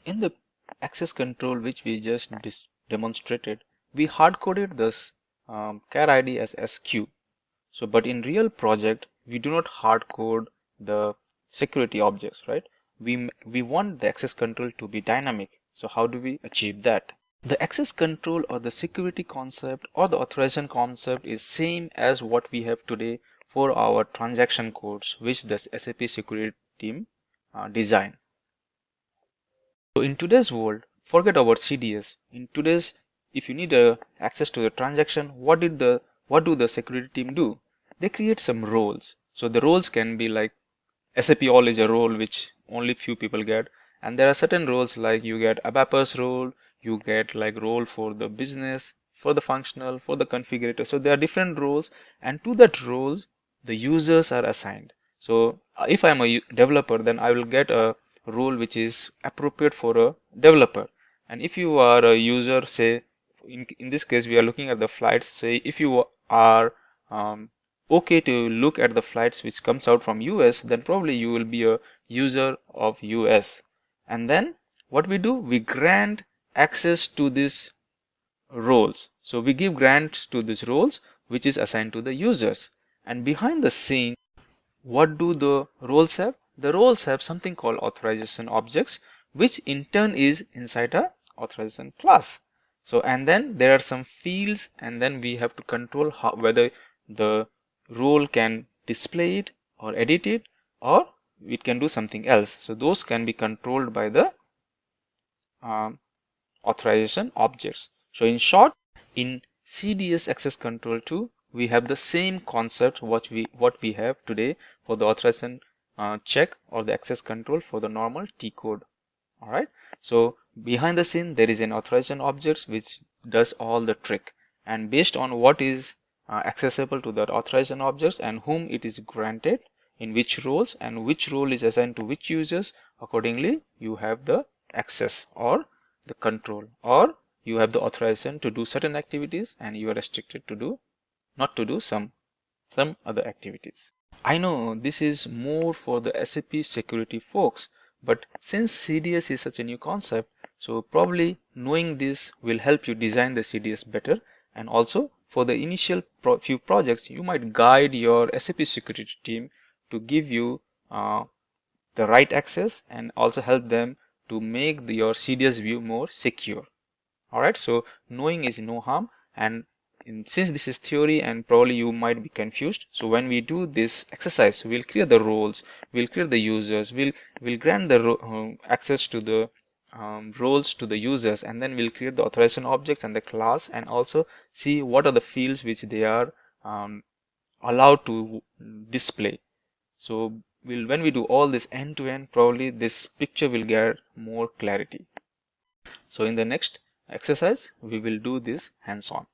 in the access control which we just demonstrated, we hard-coded this char ID as SQ. So, but in real project, we do not hard code the security objects, right? We want the access control to be dynamic. So how do we achieve that? The access control or the security concept or the authorization concept is same as what we have today for our transaction codes, which the SAP security team design. So in today's world, forget about CDS. In today's, if you need access to the transaction, what do the security team do? They create some roles. So the roles can be like SAP all is a role which only few people get, and there are certain roles like you get ABAPers role, you get like role for the business, for the functional, for the configurator. So there are different roles, and to that roles the users are assigned. So if I'm a developer, then I will get a role which is appropriate for a developer. And if you are a user, say in this case we are looking at the flights, say if you are okay to look at the flights which comes out from US, then probably you will be a user of US. And then what we do, we grant access to these roles. So we give grants to these roles which is assigned to the users. And behind the scene, what do the roles have? The roles have something called authorization objects, which in turn is inside a authorization class. So and then there are some fields, and then we have to control whether the role can display it or edit it, or it can do something else. So those can be controlled by the um, authorization objects. So in short, in CDS access control 2, we have the same concept what we have today for the authorization check or the access control for the normal T code. All right. So behind the scene, there is an authorization objects which does all the trick, and based on what is accessible to that authorization objects and whom it is granted in which roles and which role is assigned to which users, accordingly you have the access or the control, or you have the authorization to do certain activities and you are restricted to do not to do some other activities. I know this is more for the SAP security folks, but since CDS is such a new concept, so probably knowing this will help you design the CDS better, and also for the initial few projects you might guide your SAP security team to give you the right access and also help them to make your CDS view more secure. Alright, so knowing is no harm, and since this is theory and probably you might be confused, so when we do this exercise, we'll create the roles, we'll create the users, we'll grant the access to the roles to the users, and then we'll create the authorization objects and the class, and also see what are the fields which they are allowed to display. So when we do all this end to end, probably this picture will get more clarity. So in the next exercise, we will do this hands-on.